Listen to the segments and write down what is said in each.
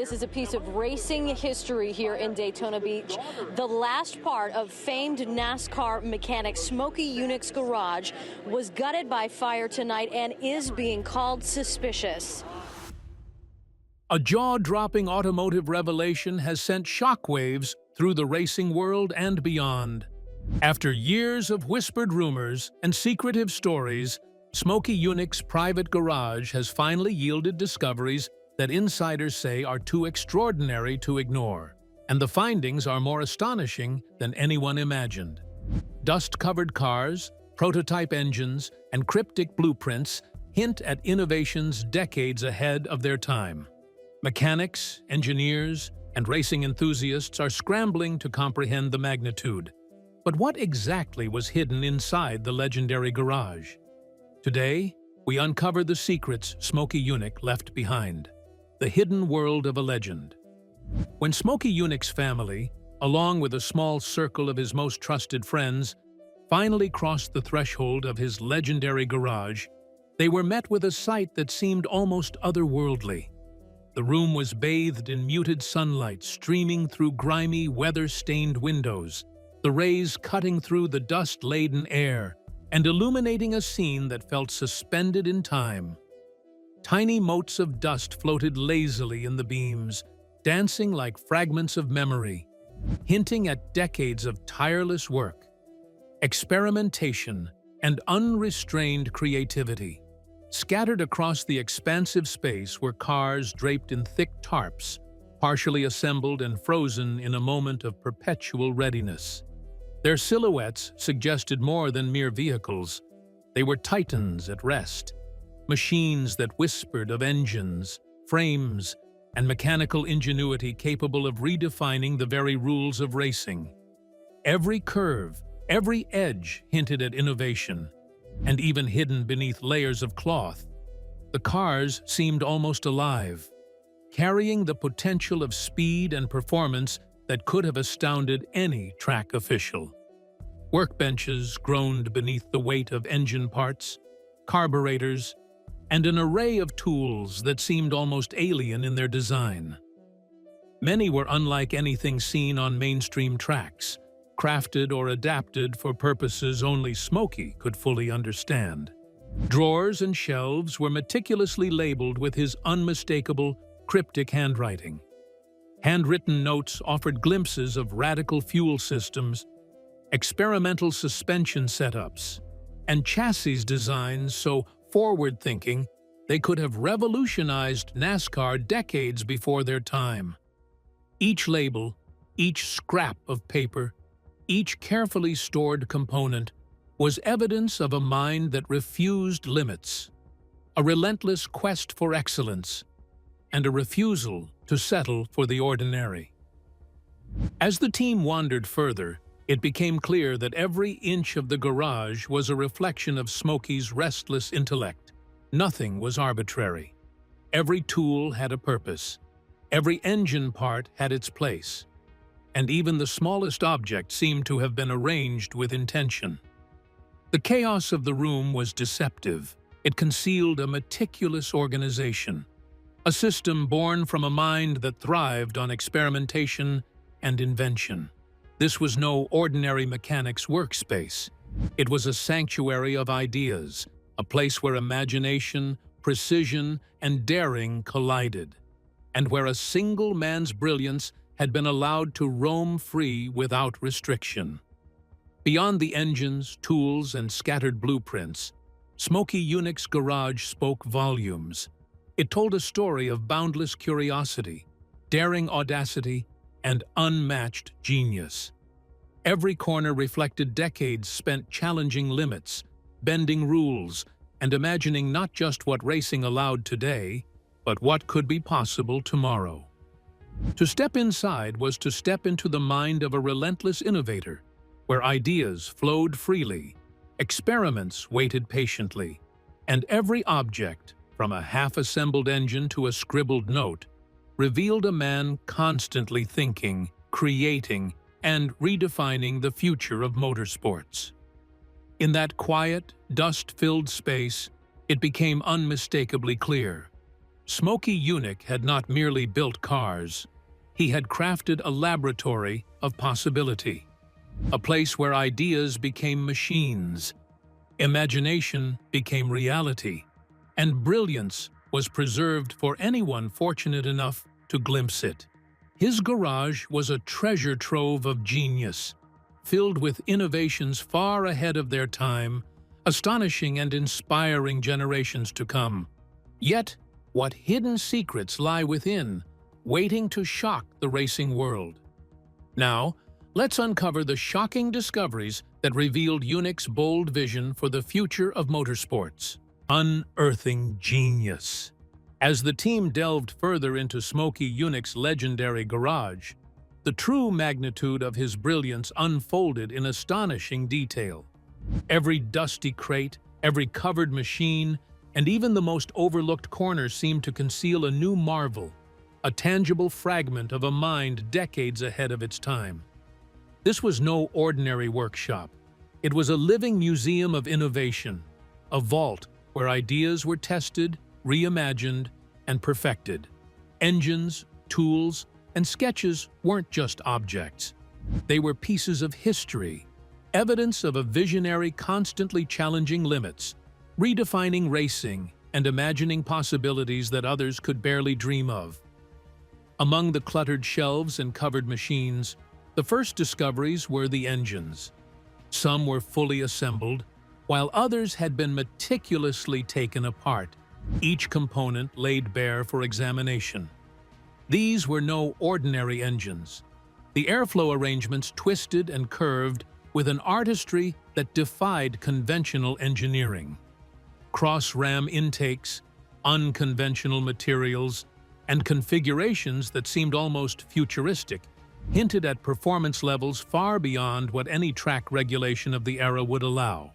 This is a piece of racing history here in Daytona Beach. The last part of famed NASCAR mechanic Smokey Yunick's garage was gutted by fire tonight and is being called suspicious. A jaw-dropping automotive revelation has sent shockwaves through the racing world and beyond. After years of whispered rumors and secretive stories, Smokey Yunick's private garage has finally yielded discoveries that insiders say are too extraordinary to ignore. And the findings are more astonishing than anyone imagined. Dust-covered cars, prototype engines, and cryptic blueprints hint at innovations decades ahead of their time. Mechanics, engineers, and racing enthusiasts are scrambling to comprehend the magnitude. But what exactly was hidden inside the legendary garage? Today, we uncover the secrets Smokey Yunick left behind. The hidden world of a legend. When Smokey Yunick's family, along with a small circle of his most trusted friends, finally crossed the threshold of his legendary garage, they were met with a sight that seemed almost otherworldly. The room was bathed in muted sunlight streaming through grimy, weather-stained windows, the rays cutting through the dust-laden air and illuminating a scene that felt suspended in time. Tiny motes of dust floated lazily in the beams, dancing like fragments of memory, hinting at decades of tireless work, experimentation, and unrestrained creativity. Scattered across the expansive space were cars draped in thick tarps, partially assembled and frozen in a moment of perpetual readiness. Their silhouettes suggested more than mere vehicles. They were titans at rest, machines that whispered of engines, frames, and mechanical ingenuity capable of redefining the very rules of racing. Every curve, every edge hinted at innovation, and even hidden beneath layers of cloth, the cars seemed almost alive, carrying the potential of speed and performance that could have astounded any track official. Workbenches groaned beneath the weight of engine parts, carburetors, and an array of tools that seemed almost alien in their design. Many were unlike anything seen on mainstream tracks, crafted or adapted for purposes only Smokey could fully understand. Drawers and shelves were meticulously labeled with his unmistakable, cryptic handwriting. Handwritten notes offered glimpses of radical fuel systems, experimental suspension setups, and chassis designs so forward-thinking they could have revolutionized NASCAR decades before their time. Each label, each scrap of paper, each carefully stored component was evidence of a mind that refused limits, a relentless quest for excellence, and a refusal to settle for the ordinary. As the team wandered further, it became clear that every inch of the garage was a reflection of Smokey's restless intellect. Nothing was arbitrary. Every tool had a purpose. Every engine part had its place. And even the smallest object seemed to have been arranged with intention. The chaos of the room was deceptive. It concealed a meticulous organization, a system born from a mind that thrived on experimentation and invention. This was no ordinary mechanic's workspace. It was a sanctuary of ideas, a place where imagination, precision, and daring collided, and where a single man's brilliance had been allowed to roam free without restriction. Beyond the engines, tools, and scattered blueprints, Smokey Yunick's garage spoke volumes. It told a story of boundless curiosity, daring audacity, and unmatched genius. Every corner reflected decades spent challenging limits, bending rules, and imagining not just what racing allowed today, but what could be possible tomorrow. To step inside was to step into the mind of a relentless innovator, where ideas flowed freely, experiments waited patiently, and every object, from a half-assembled engine to a scribbled note, revealed a man constantly thinking, creating, and redefining the future of motorsports. In that quiet, dust-filled space, it became unmistakably clear. Smokey Yunick had not merely built cars. He had crafted a laboratory of possibility, a place where ideas became machines, imagination became reality, and brilliance was preserved for anyone fortunate enough to glimpse it. His garage was a treasure trove of genius, filled with innovations far ahead of their time, astonishing and inspiring generations to come. Yet, what hidden secrets lie within, waiting to shock the racing world? Now, let's uncover the shocking discoveries that revealed Yunick's bold vision for the future of motorsports. Unearthing genius. As the team delved further into Smokey Yunick's legendary garage, the true magnitude of his brilliance unfolded in astonishing detail. Every dusty crate, every covered machine, and even the most overlooked corner seemed to conceal a new marvel, a tangible fragment of a mind decades ahead of its time. This was no ordinary workshop. It was a living museum of innovation, a vault where ideas were tested, reimagined, and perfected. Engines, tools, and sketches weren't just objects. They were pieces of history, evidence of a visionary constantly challenging limits, redefining racing and imagining possibilities that others could barely dream of. Among the cluttered shelves and covered machines, the first discoveries were the engines. Some were fully assembled, while others had been meticulously taken apart, each component laid bare for examination. These were no ordinary engines. The airflow arrangements twisted and curved with an artistry that defied conventional engineering. Cross-ram intakes, unconventional materials, and configurations that seemed almost futuristic hinted at performance levels far beyond what any track regulation of the era would allow.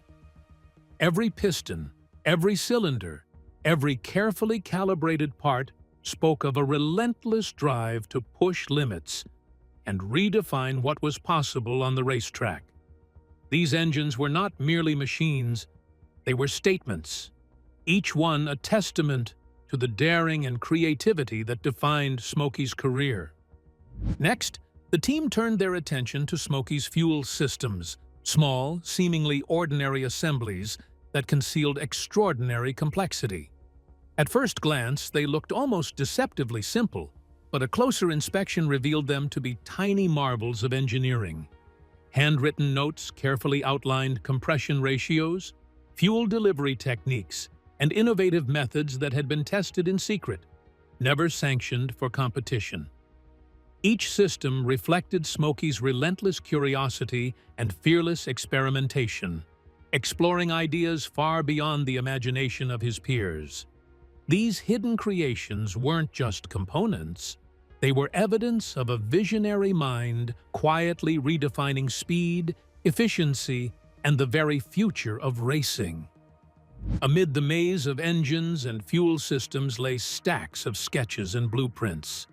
Every piston, every cylinder, every carefully calibrated part spoke of a relentless drive to push limits and redefine what was possible on the racetrack. These engines were not merely machines, they were statements, each one a testament to the daring and creativity that defined Smokey's career. Next, the team turned their attention to Smokey's fuel systems, small, seemingly ordinary assemblies that concealed extraordinary complexity. At first glance, they looked almost deceptively simple, but a closer inspection revealed them to be tiny marvels of engineering. Handwritten notes carefully outlined compression ratios, fuel delivery techniques, and innovative methods that had been tested in secret, never sanctioned for competition. Each system reflected Smokey's relentless curiosity and fearless experimentation, exploring ideas far beyond the imagination of his peers. These hidden creations weren't just components. They were evidence of a visionary mind quietly redefining speed, efficiency, and the very future of racing. Amid the maze of engines and fuel systems lay stacks of sketches and blueprints.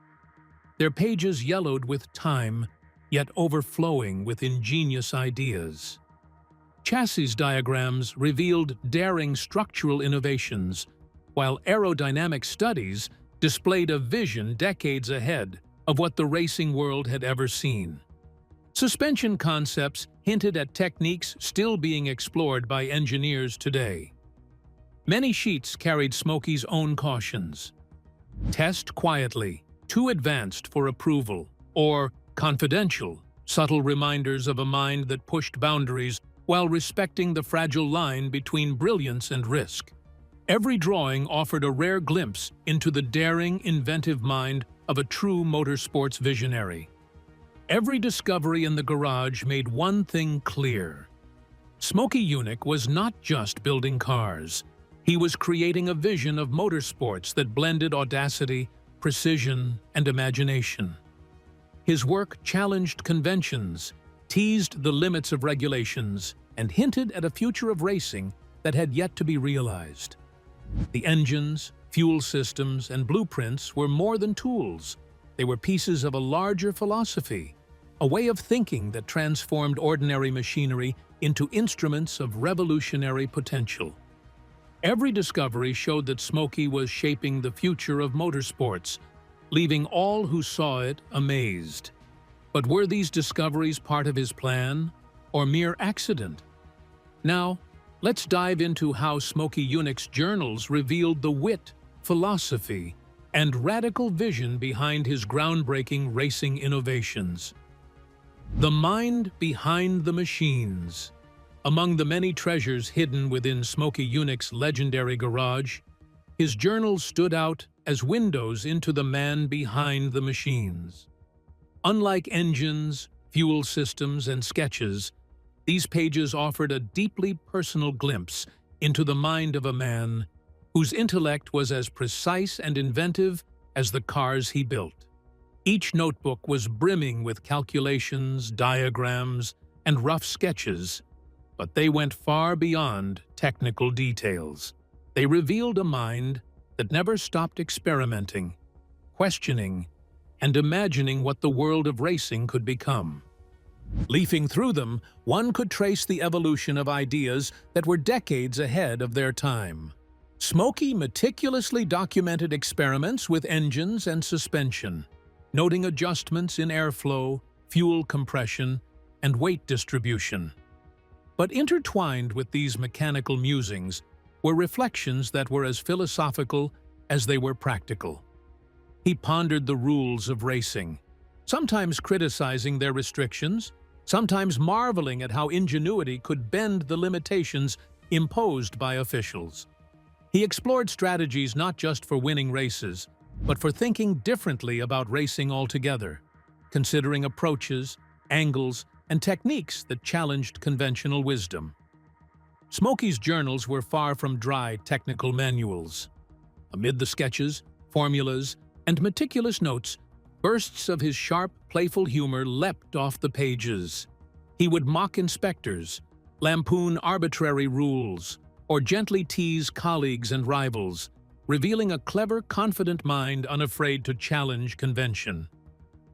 Their pages yellowed with time, yet overflowing with ingenious ideas. Chassis diagrams revealed daring structural innovations, while aerodynamic studies displayed a vision decades ahead of what the racing world had ever seen. Suspension concepts hinted at techniques still being explored by engineers today. Many sheets carried Smokey's own cautions. Test quietly, too advanced for approval, or confidential, subtle reminders of a mind that pushed boundaries while respecting the fragile line between brilliance and risk. Every drawing offered a rare glimpse into the daring, inventive mind of a true motorsports visionary. Every discovery in the garage made one thing clear. Smokey Yunick was not just building cars. He was creating a vision of motorsports that blended audacity, precision, and imagination. His work challenged conventions, teased the limits of regulations, and hinted at a future of racing that had yet to be realized. The engines, fuel systems, and blueprints were more than tools. They were pieces of a larger philosophy, a way of thinking that transformed ordinary machinery into instruments of revolutionary potential. Every discovery showed that Smokey was shaping the future of motorsports, leaving all who saw it amazed. But were these discoveries part of his plan, or mere accident? Now, let's dive into how Smokey Yunick's journals revealed the wit, philosophy, and radical vision behind his groundbreaking racing innovations. The mind behind the machines. Among the many treasures hidden within Smokey Yunick's legendary garage, his journals stood out as windows into the man behind the machines. Unlike engines, fuel systems, and sketches, these pages offered a deeply personal glimpse into the mind of a man whose intellect was as precise and inventive as the cars he built. Each notebook was brimming with calculations, diagrams, and rough sketches, but they went far beyond technical details. They revealed a mind that never stopped experimenting, questioning, and imagining what the world of racing could become. Leafing through them, one could trace the evolution of ideas that were decades ahead of their time. Smokey meticulously documented experiments with engines and suspension, noting adjustments in airflow, fuel compression, and weight distribution. But intertwined with these mechanical musings were reflections that were as philosophical as they were practical. He pondered the rules of racing, sometimes criticizing their restrictions, sometimes marveling at how ingenuity could bend the limitations imposed by officials. He explored strategies not just for winning races, but for thinking differently about racing altogether, considering approaches, angles, and techniques that challenged conventional wisdom. Smokey's journals were far from dry technical manuals. Amid the sketches, formulas, and meticulous notes, bursts of his sharp, playful humor leapt off the pages. He would mock inspectors, lampoon arbitrary rules, or gently tease colleagues and rivals, revealing a clever, confident mind unafraid to challenge convention.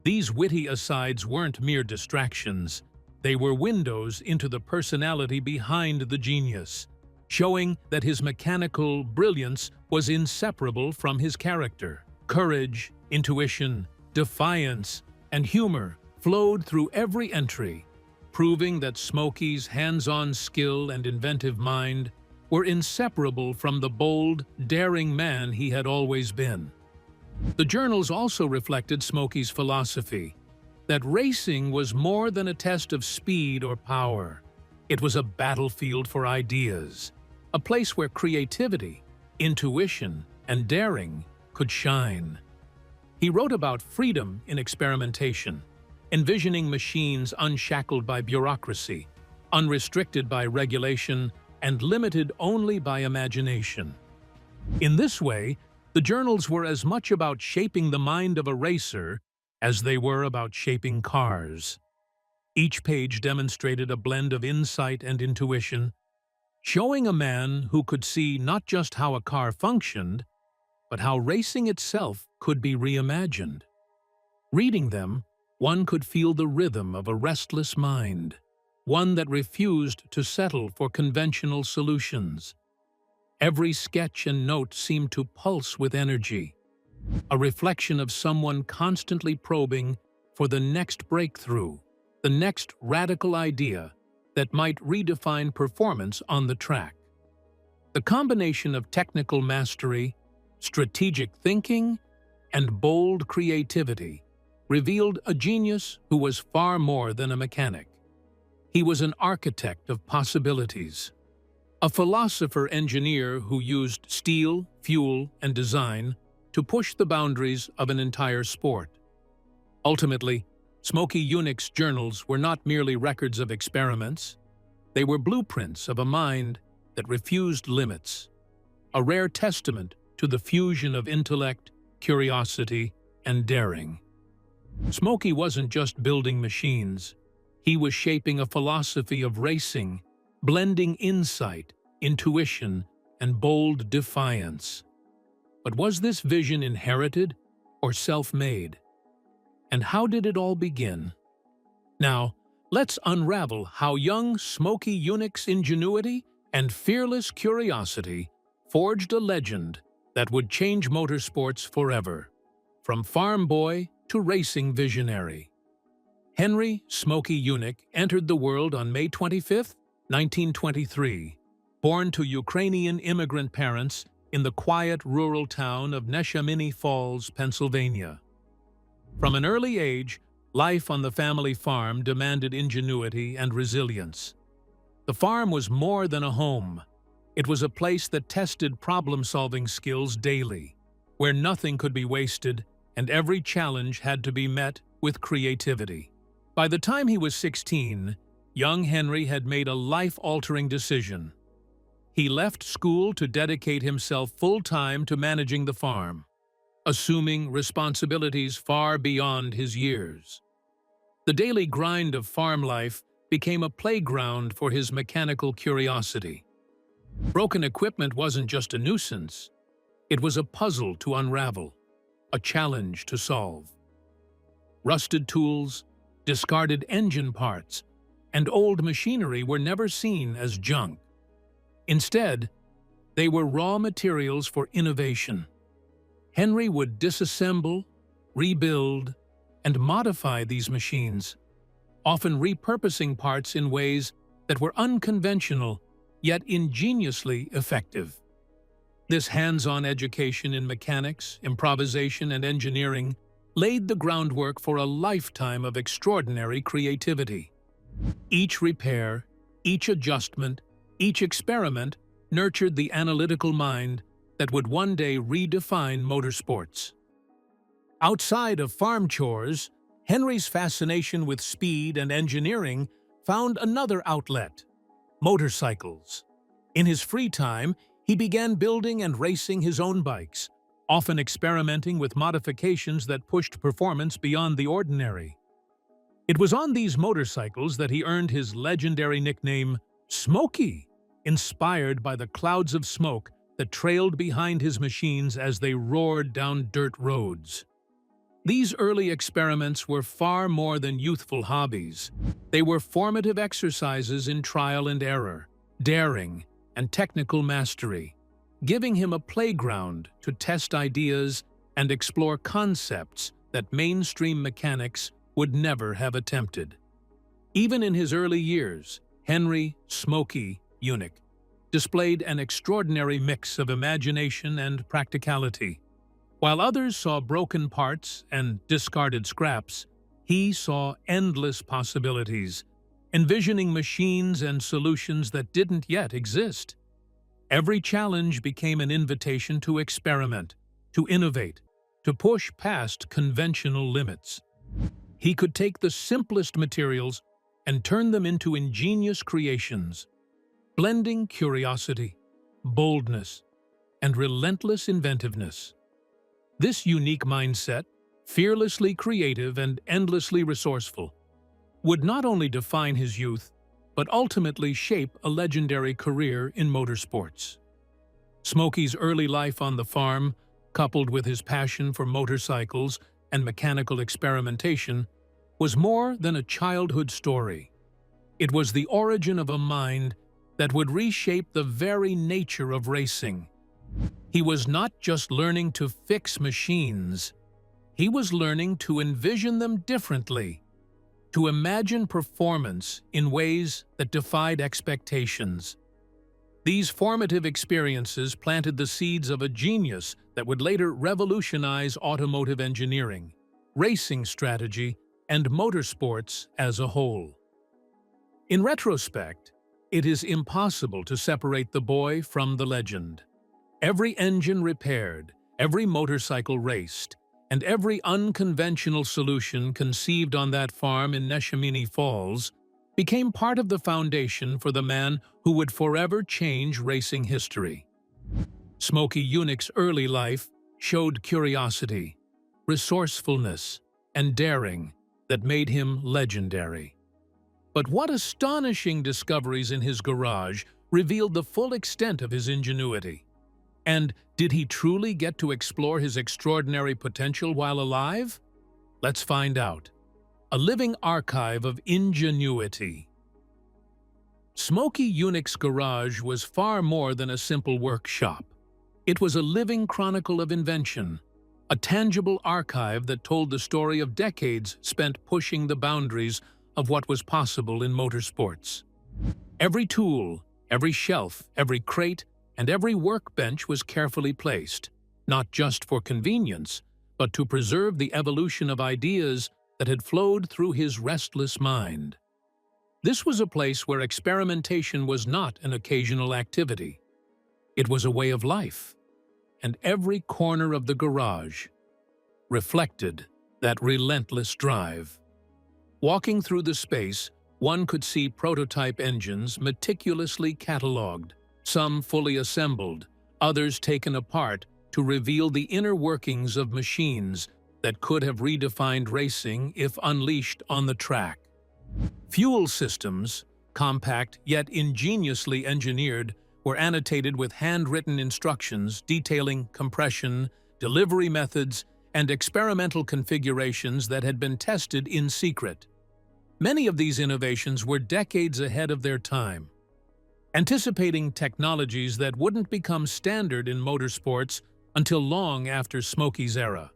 These witty asides weren't mere distractions. They were windows into the personality behind the genius, showing that his mechanical brilliance was inseparable from his character. Courage, intuition, defiance, and humor flowed through every entry, proving that Smokey's hands-on skill and inventive mind were inseparable from the bold, daring man he had always been. The journals also reflected Smokey's philosophy that racing was more than a test of speed or power. It was a battlefield for ideas, a place where creativity, intuition, and daring could shine. He wrote about freedom in experimentation, envisioning machines unshackled by bureaucracy, unrestricted by regulation, and limited only by imagination. In this way, the journals were as much about shaping the mind of a racer as they were about shaping cars. Each page demonstrated a blend of insight and intuition, showing a man who could see not just how a car functioned, but how racing itself could be reimagined. Reading them, one could feel the rhythm of a restless mind, one that refused to settle for conventional solutions. Every sketch and note seemed to pulse with energy, a reflection of someone constantly probing for the next breakthrough, the next radical idea that might redefine performance on the track. The combination of technical mastery, strategic thinking, and bold creativity revealed a genius who was far more than a mechanic. He was an architect of possibilities, a philosopher-engineer who used steel, fuel, and design to push the boundaries of an entire sport. Ultimately, Smokey Yunick's journals were not merely records of experiments. They were blueprints of a mind that refused limits, a rare testament to the fusion of intellect, curiosity, and daring. Smokey wasn't just building machines. He was shaping a philosophy of racing, blending insight, intuition, and bold defiance. But was this vision inherited or self-made? And how did it all begin? Now, let's unravel how young Smokey Yunick's ingenuity and fearless curiosity forged a legend that would change motorsports forever, from farm boy to racing visionary. Henry "Smokey" Yunick entered the world on May 25, 1923, born to Ukrainian immigrant parents in the quiet rural town of Neshaminy Falls, Pennsylvania. From an early age, life on the family farm demanded ingenuity and resilience. The farm was more than a home. It was a place that tested problem-solving skills daily, where nothing could be wasted and every challenge had to be met with creativity. By the time he was 16, young Henry had made a life-altering decision. He left school to dedicate himself full-time to managing the farm, assuming responsibilities far beyond his years. The daily grind of farm life became a playground for his mechanical curiosity. Broken equipment wasn't just a nuisance. It was a puzzle to unravel, a challenge to solve. Rusted tools, discarded engine parts, and old machinery were never seen as junk. Instead, they were raw materials for innovation. Henry would disassemble, rebuild, and modify these machines, often repurposing parts in ways that were unconventional yet ingeniously effective. This hands-on education in mechanics, improvisation, and engineering laid the groundwork for a lifetime of extraordinary creativity. Each repair, each adjustment, each experiment nurtured the analytical mind that would one day redefine motorsports. Outside of farm chores, Henry's fascination with speed and engineering found another outlet: motorcycles. In his free time, he began building and racing his own bikes, often experimenting with modifications that pushed performance beyond the ordinary. It was on these motorcycles that he earned his legendary nickname, Smokey, inspired by the clouds of smoke that trailed behind his machines as they roared down dirt roads. These early experiments were far more than youthful hobbies. They were formative exercises in trial and error, daring, and technical mastery, giving him a playground to test ideas and explore concepts that mainstream mechanics would never have attempted. Even in his early years, Henry "Smokey" Yunick displayed an extraordinary mix of imagination and practicality. While others saw broken parts and discarded scraps, he saw endless possibilities, envisioning machines and solutions that didn't yet exist. Every challenge became an invitation to experiment, to innovate, to push past conventional limits. He could take the simplest materials and turn them into ingenious creations, blending curiosity, boldness, and relentless inventiveness. This unique mindset, fearlessly creative and endlessly resourceful, would not only define his youth, but ultimately shape a legendary career in motorsports. Smokey's early life on the farm, coupled with his passion for motorcycles and mechanical experimentation, was more than a childhood story. It was the origin of a mind that would reshape the very nature of racing. He was not just learning to fix machines, he was learning to envision them differently, to imagine performance in ways that defied expectations. These formative experiences planted the seeds of a genius that would later revolutionize automotive engineering, racing strategy, and motorsports as a whole. In retrospect, it is impossible to separate the boy from the legend. Every engine repaired, every motorcycle raced, and every unconventional solution conceived on that farm in Neshaminy Falls became part of the foundation for the man who would forever change racing history. Smokey Yunick's early life showed curiosity, resourcefulness, and daring that made him legendary. But what astonishing discoveries in his garage revealed the full extent of his ingenuity? And did he truly get to explore his extraordinary potential while alive? Let's find out. A living archive of ingenuity. Smokey Yunick's garage was far more than a simple workshop. It was a living chronicle of invention, a tangible archive that told the story of decades spent pushing the boundaries of what was possible in motorsports. Every tool, every shelf, every crate, and every workbench was carefully placed, not just for convenience, but to preserve the evolution of ideas that had flowed through his restless mind. This was a place where experimentation was not an occasional activity. It was a way of life, and every corner of the garage reflected that relentless drive. Walking through the space, one could see prototype engines meticulously catalogued, some fully assembled, others taken apart to reveal the inner workings of machines that could have redefined racing if unleashed on the track. Fuel systems, compact yet ingeniously engineered, were annotated with handwritten instructions detailing compression, delivery methods, and experimental configurations that had been tested in secret. Many of these innovations were decades ahead of their time, anticipating technologies that wouldn't become standard in motorsports until long after Smokey's era.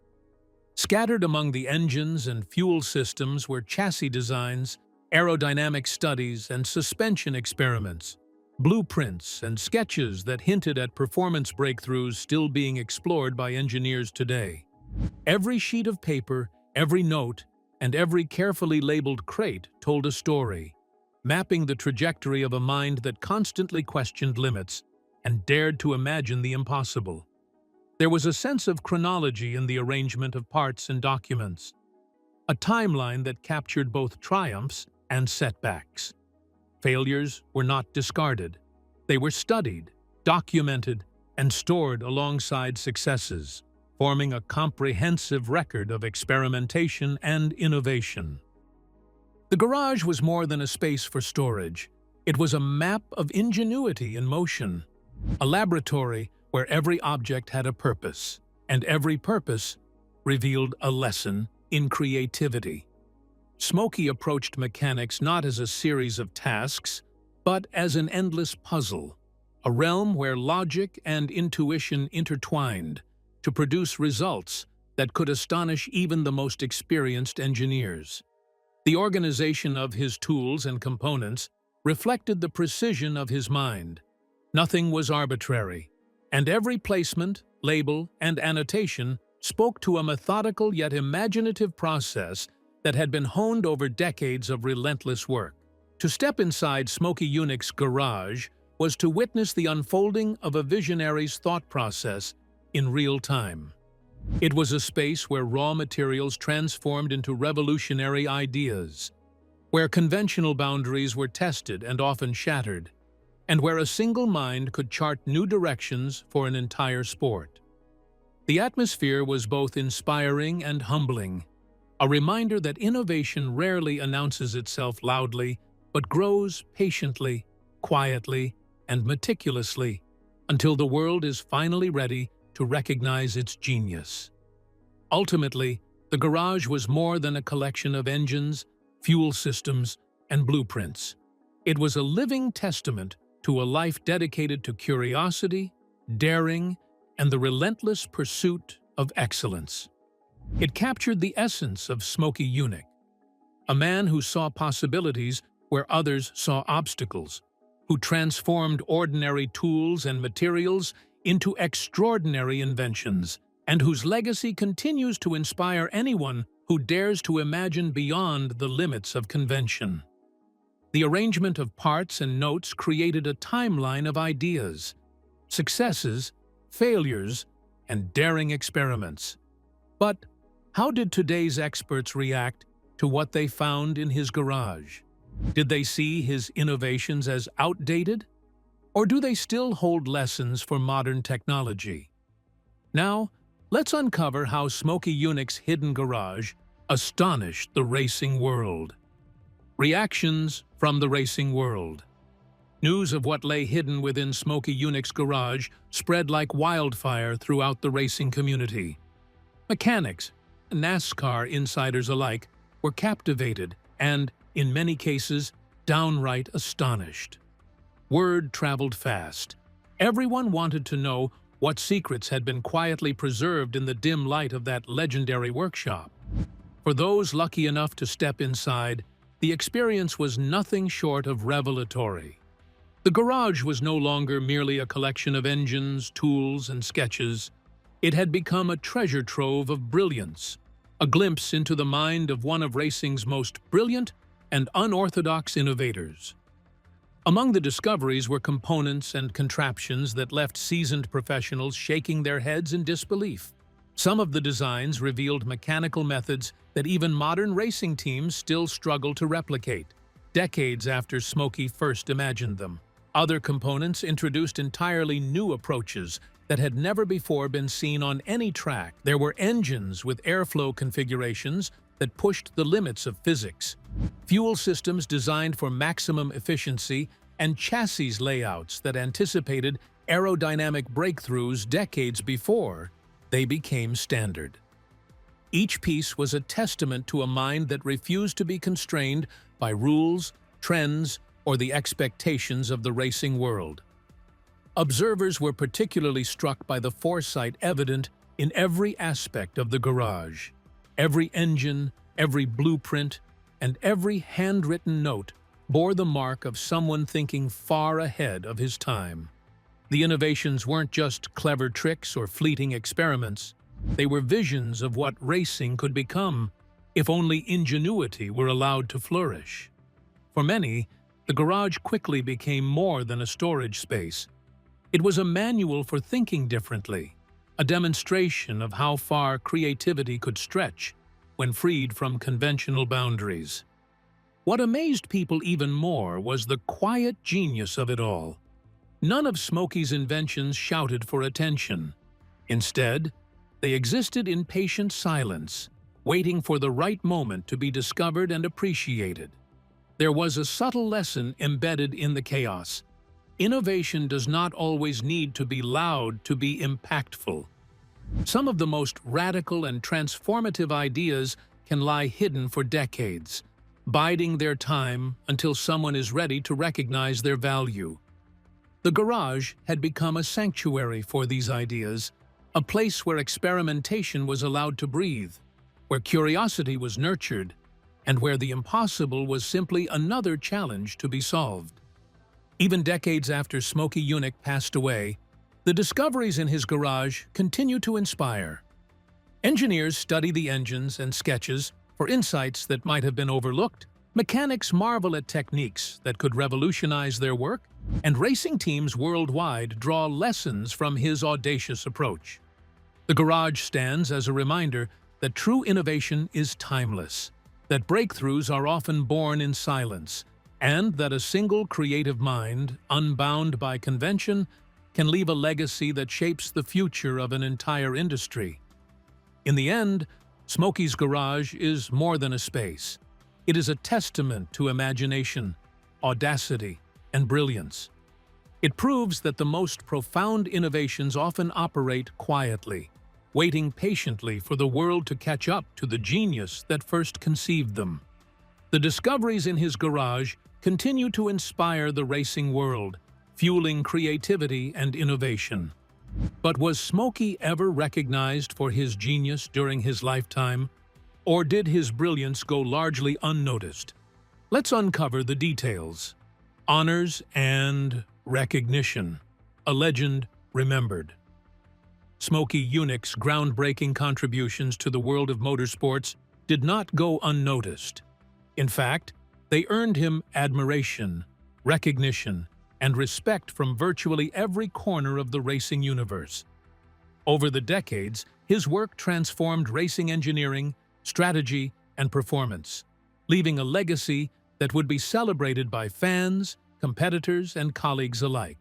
Scattered among the engines and fuel systems were chassis designs, aerodynamic studies, and suspension experiments, blueprints and sketches that hinted at performance breakthroughs still being explored by engineers today. Every sheet of paper, every note, and every carefully labeled crate told a story, mapping the trajectory of a mind that constantly questioned limits and dared to imagine the impossible. There was a sense of chronology in the arrangement of parts and documents, a timeline that captured both triumphs and setbacks. Failures were not discarded. They were studied, documented, and stored alongside successes, forming a comprehensive record of experimentation and innovation. The garage was more than a space for storage. It was a map of ingenuity in motion, a laboratory where every object had a purpose, and every purpose revealed a lesson in creativity. Smokey approached mechanics not as a series of tasks, but as an endless puzzle, a realm where logic and intuition intertwined to produce results that could astonish even the most experienced engineers. The organization of his tools and components reflected the precision of his mind. Nothing was arbitrary, and every placement, label, and annotation spoke to a methodical yet imaginative process that had been honed over decades of relentless work. To step inside Smokey Yunick's garage was to witness the unfolding of a visionary's thought process in real time. It was a space where raw materials transformed into revolutionary ideas, where conventional boundaries were tested and often shattered, and where a single mind could chart new directions for an entire sport. The atmosphere was both inspiring and humbling, a reminder that innovation rarely announces itself loudly, but grows patiently, quietly, and meticulously until the world is finally ready to recognize its genius. Ultimately, the garage was more than a collection of engines, fuel systems, and blueprints. It was a living testament to a life dedicated to curiosity, daring, and the relentless pursuit of excellence. It captured the essence of Smokey Yunick, a man who saw possibilities where others saw obstacles, who transformed ordinary tools and materials into extraordinary inventions, and whose legacy continues to inspire anyone who dares to imagine beyond the limits of convention. The arrangement of parts and notes created a timeline of ideas, successes, failures, and daring experiments. But how did today's experts react to what they found in his garage? Did they see his innovations as outdated? Or do they still hold lessons for modern technology? Now, let's uncover how Smokey Yunick's hidden garage astonished the racing world. Reactions from the racing world. News of what lay hidden within Smokey Yunick's garage spread like wildfire throughout the racing community. Mechanics, NASCAR insiders alike, were captivated and, in many cases, downright astonished. Word traveled fast. Everyone wanted to know What secrets had been quietly preserved in the dim light of that legendary workshop? For those lucky enough to step inside, the experience was nothing short of revelatory. The garage was no longer merely a collection of engines, tools, and sketches. It had become a treasure trove of brilliance, a glimpse into the mind of one of racing's most brilliant and unorthodox innovators. Among the discoveries were components and contraptions that left seasoned professionals shaking their heads in disbelief. Some of the designs revealed mechanical methods that even modern racing teams still struggle to replicate, decades after Smokey first imagined them. Other components introduced entirely new approaches that had never before been seen on any track. There were engines with airflow configurations that pushed the limits of physics, fuel systems designed for maximum efficiency, and chassis layouts that anticipated aerodynamic breakthroughs decades before they became standard. Each piece was a testament to a mind that refused to be constrained by rules, trends, or the expectations of the racing world. Observers were particularly struck by the foresight evident in every aspect of the garage. Every engine, every blueprint, and every handwritten note bore the mark of someone thinking far ahead of his time. The innovations weren't just clever tricks or fleeting experiments. They were visions of what racing could become if only ingenuity were allowed to flourish. For many, the garage quickly became more than a storage space. It was a manual for thinking differently, a demonstration of how far creativity could stretch when freed from conventional boundaries. What amazed people even more was the quiet genius of it all. None of Smokey's inventions shouted for attention. Instead, they existed in patient silence, waiting for the right moment to be discovered and appreciated. There was a subtle lesson embedded in the chaos. Innovation does not always need to be loud to be impactful. Some of the most radical and transformative ideas can lie hidden for decades, biding their time until someone is ready to recognize their value. The garage had become a sanctuary for these ideas, a place where experimentation was allowed to breathe, where curiosity was nurtured, and where the impossible was simply another challenge to be solved. Even decades after Smokey Yunick passed away, the discoveries in his garage continue to inspire. Engineers study the engines and sketches for insights that might have been overlooked, mechanics marvel at techniques that could revolutionize their work, and racing teams worldwide draw lessons from his audacious approach. The garage stands as a reminder that true innovation is timeless, that breakthroughs are often born in silence, and that a single creative mind, unbound by convention, can leave a legacy that shapes the future of an entire industry. In the end, Smokey's garage is more than a space. It is a testament to imagination, audacity, and brilliance. It proves that the most profound innovations often operate quietly, waiting patiently for the world to catch up to the genius that first conceived them. The discoveries in his garage continue to inspire the racing world, fueling creativity and innovation. But was Smokey ever recognized for his genius during his lifetime? Or did his brilliance go largely unnoticed? Let's uncover the details. Honors and recognition. A legend remembered. Smokey Yunick's groundbreaking contributions to the world of motorsports did not go unnoticed. In fact, they earned him admiration, recognition, and respect from virtually every corner of the racing universe. Over the decades, his work transformed racing engineering, strategy, and performance, leaving a legacy that would be celebrated by fans, competitors, and colleagues alike.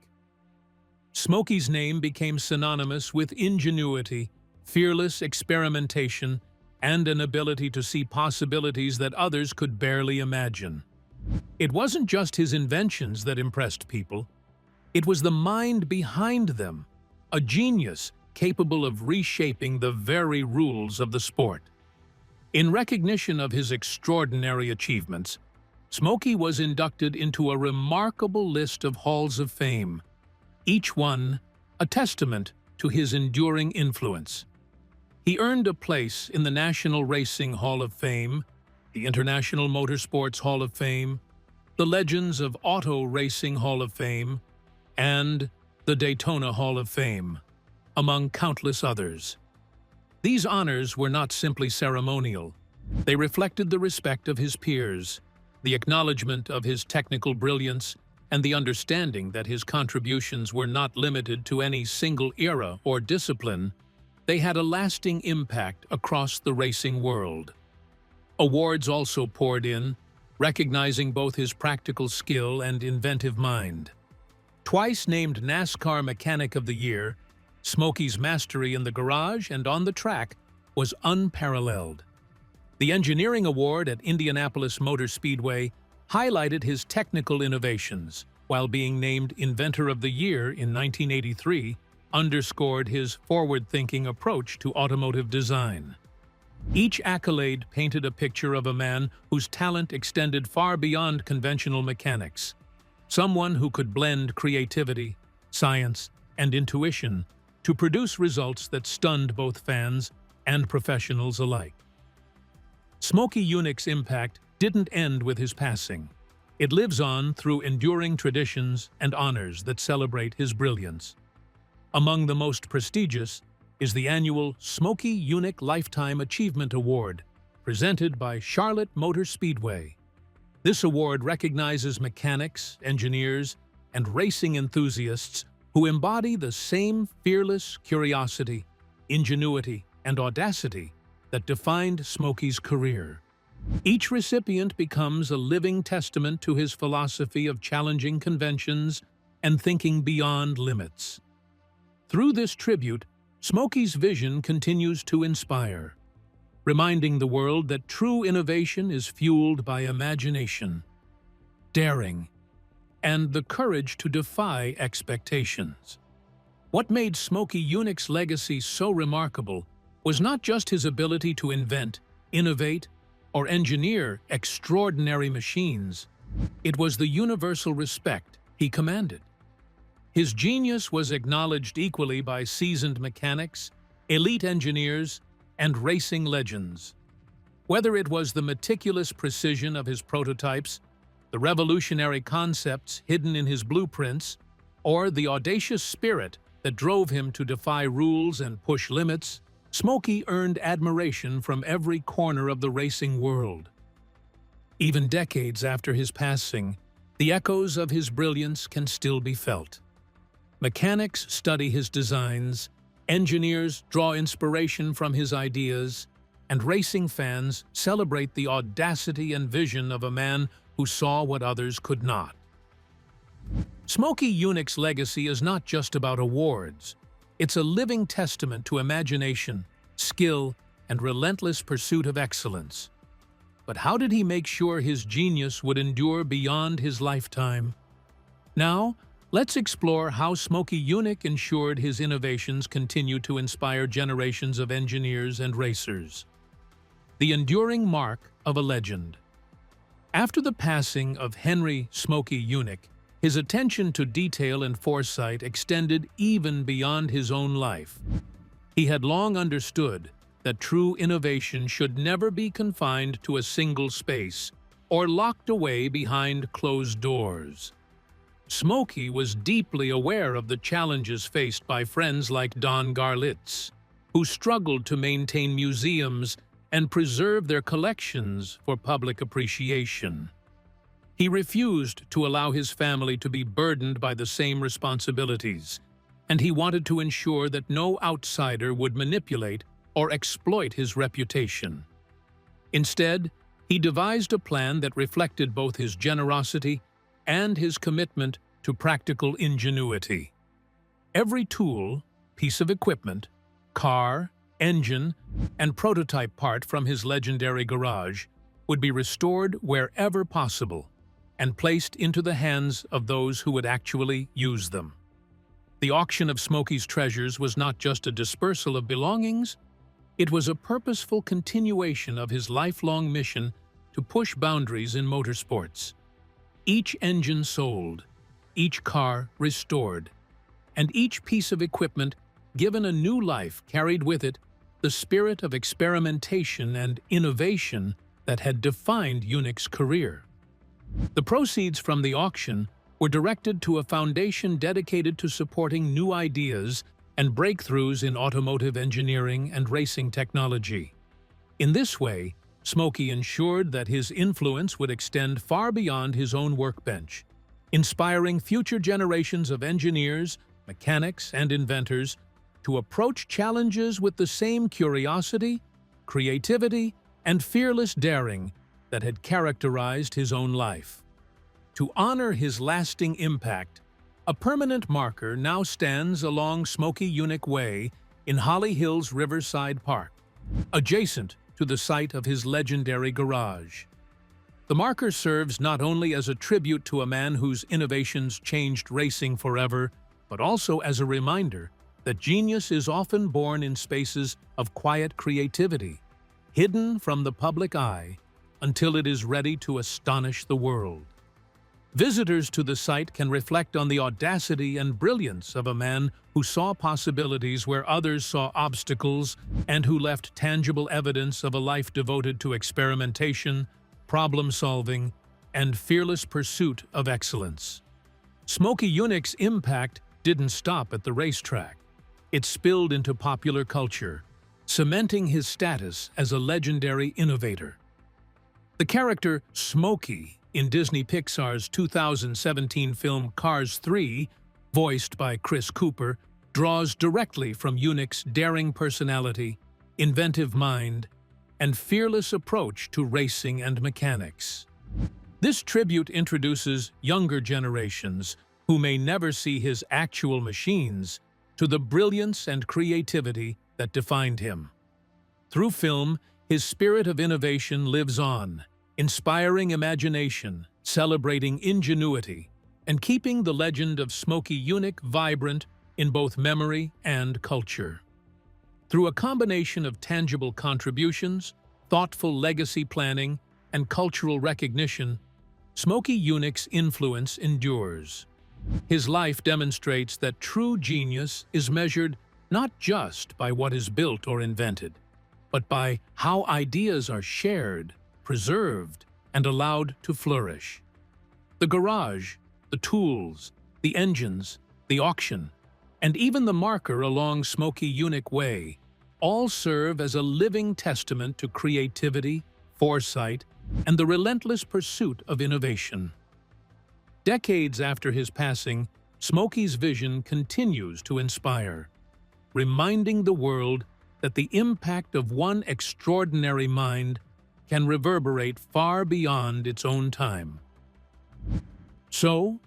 Smokey's name became synonymous with ingenuity, fearless experimentation, and an ability to see possibilities that others could barely imagine. It wasn't just his inventions that impressed people. It was the mind behind them, a genius capable of reshaping the very rules of the sport. In recognition of his extraordinary achievements, Smokey was inducted into a remarkable list of halls of fame, each one a testament to his enduring influence. He earned a place in the National Racing Hall of Fame, the International Motorsports Hall of Fame, the Legends of Auto Racing Hall of Fame, and the Daytona Hall of Fame, among countless others. These honors were not simply ceremonial. They reflected the respect of his peers, the acknowledgement of his technical brilliance, and the understanding that his contributions were not limited to any single era or discipline. They had a lasting impact across the racing world. Awards also poured in, recognizing both his practical skill and inventive mind. Twice named NASCAR Mechanic of the Year, Smokey's mastery in the garage and on the track was unparalleled. The Engineering Award at Indianapolis Motor Speedway highlighted his technical innovations, while being named Inventor of the Year in 1983 underscored his forward-thinking approach to automotive design. Each accolade painted a picture of a man whose talent extended far beyond conventional mechanics, someone who could blend creativity, science, and intuition to produce results that stunned both fans and professionals alike. Smokey Yunick's impact didn't end with his passing. It lives on through enduring traditions and honors that celebrate his brilliance. Among the most prestigious is the annual Smokey Yunick Lifetime Achievement Award, presented by Charlotte Motor Speedway. This award recognizes mechanics, engineers, and racing enthusiasts who embody the same fearless curiosity, ingenuity, and audacity that defined Smokey's career. Each recipient becomes a living testament to his philosophy of challenging conventions and thinking beyond limits. Through this tribute, Smokey's vision continues to inspire, reminding the world that true innovation is fueled by imagination, daring, and the courage to defy expectations. What made Smokey Yunick's legacy so remarkable was not just his ability to invent, innovate, or engineer extraordinary machines. It was the universal respect he commanded. His genius was acknowledged equally by seasoned mechanics, elite engineers, and racing legends. Whether it was the meticulous precision of his prototypes, the revolutionary concepts hidden in his blueprints, or the audacious spirit that drove him to defy rules and push limits, Smokey earned admiration from every corner of the racing world. Even decades after his passing, the echoes of his brilliance can still be felt. Mechanics study his designs, engineers draw inspiration from his ideas, and racing fans celebrate the audacity and vision of a man who saw what others could not. Smokey Yunick's legacy is not just about awards. It's a living testament to imagination, skill, and relentless pursuit of excellence. But how did he make sure his genius would endure beyond his lifetime? Now, let's explore how Smokey Yunick ensured his innovations continue to inspire generations of engineers and racers. The enduring mark of a legend. After the passing of Henry Smokey Yunick, his attention to detail and foresight extended even beyond his own life. He had long understood that true innovation should never be confined to a single space or locked away behind closed doors. Smokey was deeply aware of the challenges faced by friends like Don Garlitz, who struggled to maintain museums and preserve their collections for public appreciation. He refused to allow his family to be burdened by the same responsibilities, and he wanted to ensure that no outsider would manipulate or exploit his reputation. Instead, he devised a plan that reflected both his generosity and his commitment to practical ingenuity. Every tool, piece of equipment, car, engine, and prototype part from his legendary garage would be restored wherever possible and placed into the hands of those who would actually use them. The auction of Smokey's treasures was not just a dispersal of belongings, it was a purposeful continuation of his lifelong mission to push boundaries in motorsports. Each engine sold, each car restored, and each piece of equipment given a new life, carried with it the spirit of experimentation and innovation that had defined Yunick's career. The proceeds from the auction were directed to a foundation dedicated to supporting new ideas and breakthroughs in automotive engineering and racing technology. In this way, Smokey ensured that his influence would extend far beyond his own workbench, inspiring future generations of engineers, mechanics, and inventors to approach challenges with the same curiosity, creativity, and fearless daring that had characterized his own life. To honor his lasting impact, a permanent marker now stands along Smokey Yunick Way in Holly Hills Riverside Park, adjacent to the site of his legendary garage. The marker serves not only as a tribute to a man whose innovations changed racing forever, but also as a reminder that genius is often born in spaces of quiet creativity, hidden from the public eye until it is ready to astonish the world. Visitors to the site can reflect on the audacity and brilliance of a man who saw possibilities where others saw obstacles and who left tangible evidence of a life devoted to experimentation, problem-solving, and fearless pursuit of excellence. Smokey Yunick's impact didn't stop at the racetrack. It spilled into popular culture, cementing his status as a legendary innovator. The character Smokey in Disney Pixar's 2017 film Cars 3, voiced by Chris Cooper, draws directly from Yunick's daring personality, inventive mind, and fearless approach to racing and mechanics. This tribute introduces younger generations who may never see his actual machines to the brilliance and creativity that defined him. Through film, his spirit of innovation lives on, inspiring imagination, celebrating ingenuity, and keeping the legend of Smokey Yunick vibrant in both memory and culture. Through a combination of tangible contributions, thoughtful legacy planning, and cultural recognition, Smokey Yunick's influence endures. His life demonstrates that true genius is measured not just by what is built or invented, but by how ideas are shared, preserved, and allowed to flourish. The garage, the tools, the engines, the auction, and even the marker along Smokey Yunick Way all serve as a living testament to creativity, foresight, and the relentless pursuit of innovation. Decades after his passing, Smokey's vision continues to inspire, reminding the world that the impact of one extraordinary mind can reverberate far beyond its own time. So,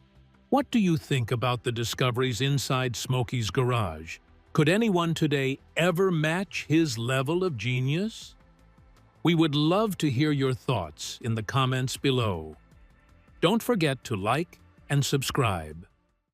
what do you think about the discoveries inside Smokey's garage? Could anyone today ever match his level of genius? We would love to hear your thoughts in the comments below. Don't forget to like and subscribe.